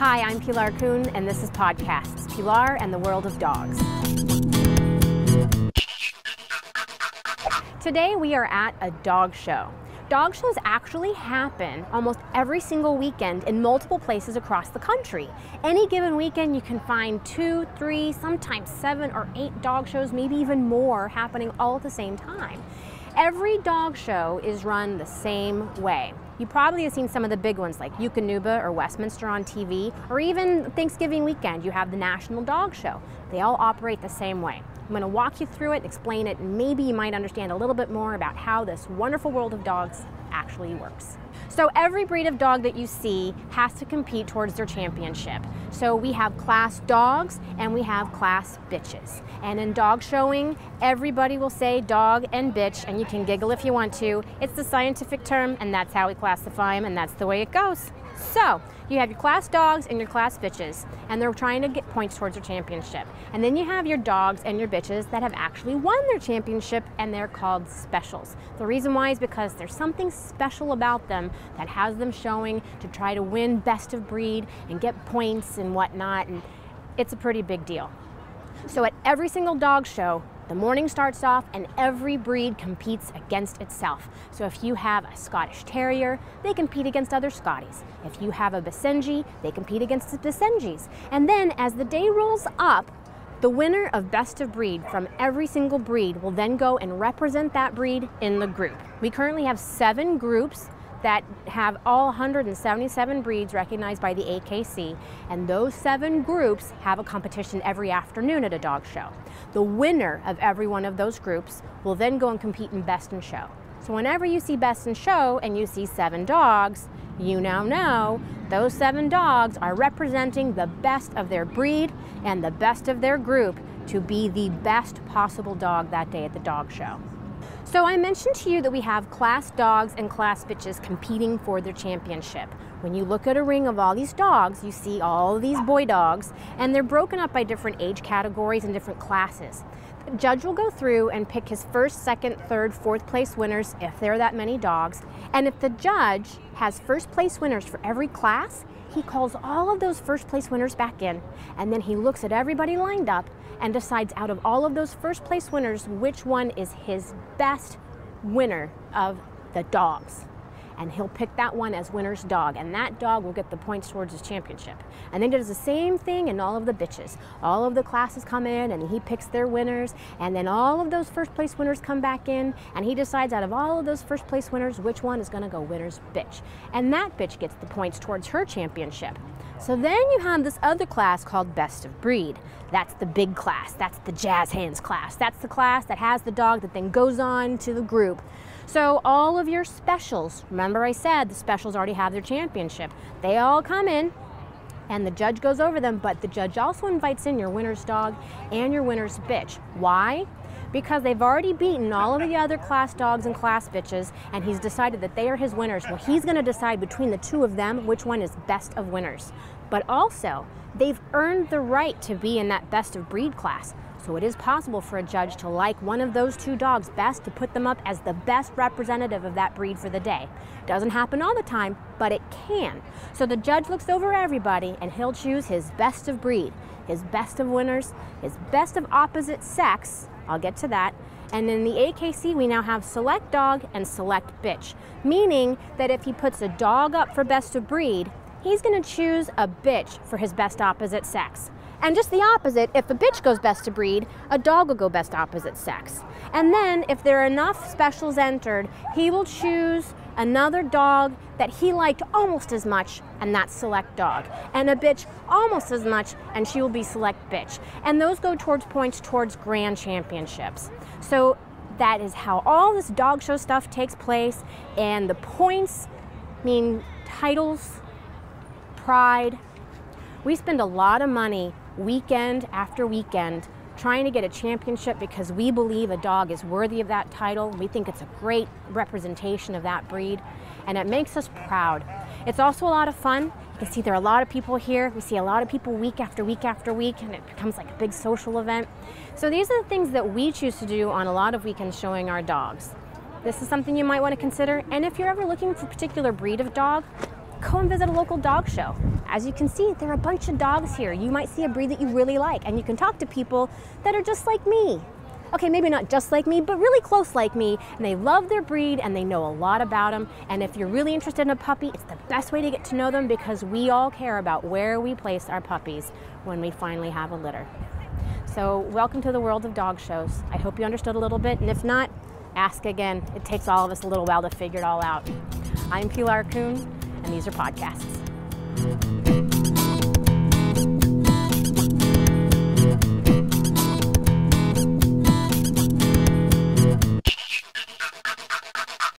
Hi, I'm Pilar Kuhn, and this is POWDCasts, Pilar and the World of Dogs. Today we are at a dog show. Dog shows actually happen almost every single weekend in multiple places across the country. Any given weekend you can find 2, 3, sometimes 7 or 8 dog shows, maybe even more, happening all at the same time. Every dog show is run the same way. You probably have seen some of the big ones like Nipa or Westminster on TV, or even Thanksgiving weekend, you have the National Dog Show. They all operate the same way. I'm going to walk you through it, explain it, and maybe you might understand a little bit more about how this wonderful world of dogs actually works. So every breed of dog that you see has to compete towards their championship. So we have class dogs and we have class bitches. And in dog showing, everybody will say dog and bitch, and you can giggle if you want to. It's the scientific term, and that's how we classify them, and that's the way it goes. So you have your class dogs and your class bitches, and they're trying to get points towards their championship. And then you have your dogs and your bitches that have actually won their championship, and they're called specials. The reason why is because there's something special about them that has them showing to try to win best of breed and get points and whatnot, and it's a pretty big deal. So at every single dog show, the morning starts off and every breed competes against itself. So if you have a Scottish Terrier, they compete against other Scotties. If you have a Basenji, they compete against the Basenjis. And then as the day rolls up, the winner of best of breed from every single breed will then go and represent that breed in the group. We currently have 7 groups that have all 177 breeds recognized by the AKC, and those 7 groups have a competition every afternoon at a dog show. The winner of every one of those groups will then go and compete in best in show. So whenever you see best in show and you see 7 dogs, you now know those 7 dogs are representing the best of their breed and the best of their group to be the best possible dog that day at the dog show. So I mentioned to you that we have class dogs and class bitches competing for their championship. When you look at a ring of all these dogs, you see all of these boy dogs, and they're broken up by different age categories and different classes. The judge will go through and pick his first, second, third, fourth place winners if there are that many dogs. And if the judge has first place winners for every class, he calls all of those first place winners back in, and then he looks at everybody lined up and decides out of all of those first place winners which one is his best winner of the dogs. And he'll pick that one as winner's dog, and that dog will get the points towards his championship. And then he does the same thing in all of the bitches. All of the classes come in and he picks their winners, and then all of those first place winners come back in, and he decides out of all of those first place winners which one is going to go winner's bitch. And that bitch gets the points towards her championship. So then you have this other class called best of breed. That's the big class. That's the jazz hands class. That's the class that has the dog that then goes on to the group. So all of your specials, remember I said the specials already have their championship. They all come in and the judge goes over them, but the judge also invites in your winner's dog and your winner's bitch. Why? Because they've already beaten all of the other class dogs and class bitches, and he's decided that they are his winners. Well, he's going to decide between the 2 of them which one is best of winners. But also, they've earned the right to be in that best of breed class. So it is possible for a judge to like one of those 2 dogs best to put them up as the best representative of that breed for the day. Doesn't happen all the time, but it can. So the judge looks over everybody and he'll choose his best of breed, his best of winners, his best of opposite sex. I'll get to that. And in the AKC, we now have select dog and select bitch, meaning that if he puts a dog up for best of breed, he's going to choose a bitch for his best opposite sex. And just the opposite, if a bitch goes best to breed, a dog will go best opposite sex. And then if there are enough specials entered, he will choose another dog that he liked almost as much, and that's select dog. And a bitch almost as much, and she will be select bitch. And those go towards points towards grand championships. So that is how all this dog show stuff takes place, and the points mean titles, pride. We spend a lot of money weekend after weekend trying to get a championship because we believe a dog is worthy of that title. We think it's a great representation of that breed, and it makes us proud. It's also a lot of fun. You can see there are a lot of people here. We see a lot of people week after week after week, and it becomes like a big social event. So these are the things that we choose to do on a lot of weekends showing our dogs. This is something you might want to consider, and if you're ever looking for a particular breed of dog, go and visit a local dog show. As you can see, there are a bunch of dogs here. You might see a breed that you really like, and you can talk to people that are just like me. Okay, maybe not just like me, but really close like me, and they love their breed and they know a lot about them. And if you're really interested in a puppy, it's the best way to get to know them, because we all care about where we place our puppies when we finally have a litter. So welcome to the world of dog shows. I hope you understood a little bit, and if not, ask again. It takes all of us a little while to figure it all out. I'm Pilar Kuhn, and these are POWDcasts.